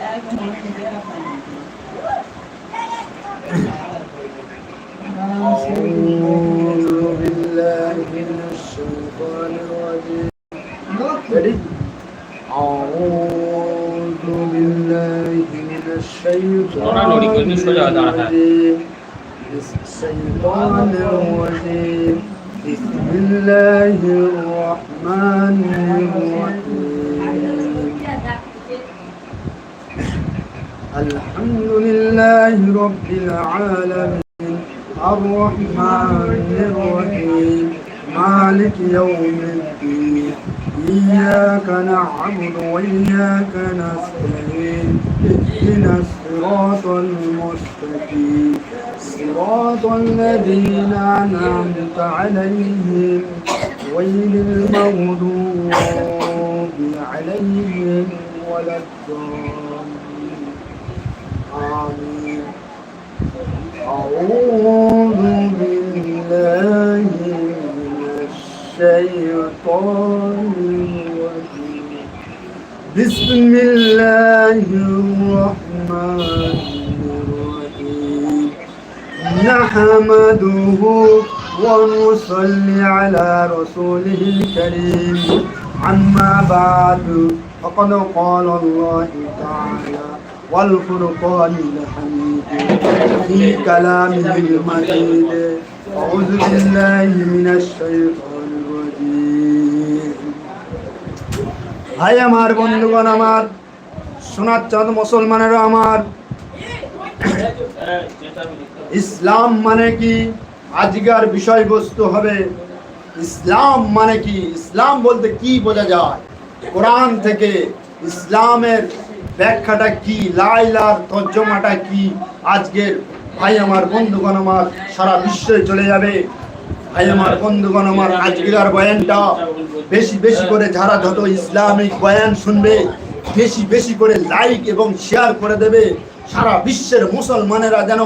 أعوذ بالله من الشيطان الرجيم. أعوذ بالله من الشيطان الرجيم. بسم الله الرحمن الرحيم. الحمد لله رب العالمين الرحمن الرحيم مالك يوم الدين إياك نعبد وإياك نستعين اهدنا الصراط المستقيم صراط الذين أنعمت عليهم غير المغضوب عليهم ولا الضالين آمين. أعوذ بالله من الشيطان الرجيم. بسم الله الرحمن الرحيم. نحمده ونصلي على رسوله الكريم. أما بعد فقد قال الله تعالى والفرقان الحميد في كلامه المجيد. أعوذ بالله من الشيطان الرجيم. ভাই আমার, বন্ধুগণ আমার, সোনার চাঁদ মুসলমানেরা আমার, ইসলাম মানে কি আজকের বিষয়বস্তু হবে। ইসলাম মানে কি, ইসলাম বলতে কি বোঝা যায়, কোরআন থেকে ইসলামের ব্যাখ্যাটা কি, লা ইলাহার তর্জমাটা কি, আজকের ভাই আমার, বন্ধুগণ আমার, সারা বিশ্বে চলে যাবে। ভাই আমার, বন্ধুগণ আমার, আজকের বয়ানটা বেশি বেশি করে যারা যত ইসলামিক বয়ান শুনবে বেশি বেশি করে লাইক এবং শেয়ার করে দেবে। সারা বিশ্বের মুসলমানেরা যেন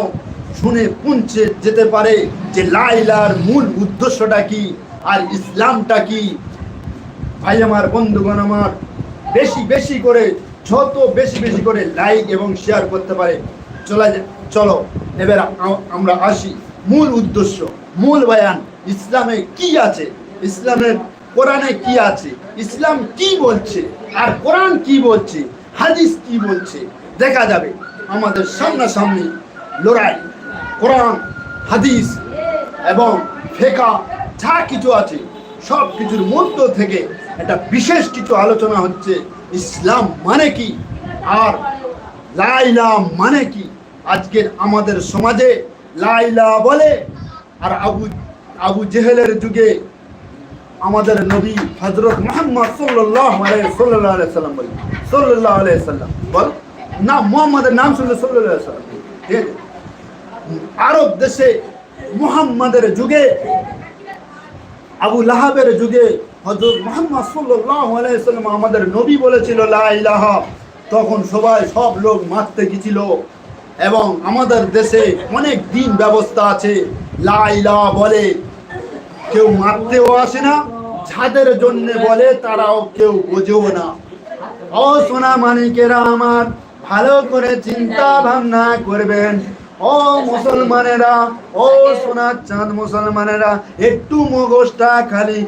শুনে পৌঁছে যেতে পারে যে লা ইলাহার মূল উদ্দেশ্যটা কি আর ইসলামটা কি। ভাই আমার, বন্ধুগণ আমার, বেশি বেশি করে, যত বেশি বেশি করে লাইক এবং শেয়ার করতে পারে। চলো এবার আমরা আসি মূল উদ্দেশ্য, মূল বয়ান। ইসলামে কি আছে, ইসলামের কোরআনে কি আছে, ইসলাম কি বলছে আর কোরআন কি বলছে, হাদিস কি বলছে, দেখা যাবে। আমাদের সামনাসামনি লড়াই কোরআন, হাদিস এবং ফিকহ যা কিছু আছে সব কিছুর মধ্য থেকে একটা বিশেষ কিছু আলোচনা হচ্ছে। ইসলাম মানে কি আর লা ইলাহা মানে কি। আজকের আমাদের সমাজে লা ইলাহা বলে, আর আবু জেহেলের যুগে আমাদের নবী হযরত মুহাম্মদ সাল্লাল্লাহু আলাইহি সাল্লাম বলে, সাল্লাল্লাহু আলাইহি সাল্লাম বল না, মুহাম্মাদের নাম শুনলে সাল্লাল্লাহু আলাইহি সাল্লাম। ঠিক আছে, আরব দেশে মুহাম্মাদের যুগে, আবু লাহাবের যুগে হযরত মুহাম্মদ সাল্লাল্লাহু আলাইহি সাল্লাম আমাদের নবী বলেছিল লা ইলাহা, তখন সব লোক মারতে গিয়েছিল। এবং আমাদের দেশে অনেক দিন ব্যবস্থা আছে, লা ইলাহা বলে কেউ মারতেও আসে না, যাদের জন্য বলে তারাও কেউ বোঝেও না। ও সোনা মানিকেরা আমার, ভালো করে চিন্তা ভাবনা করবেন। ও মুসলমানেরা, ও সোনার চাঁদ মুসলমানেরা, একটু মগজটা খালি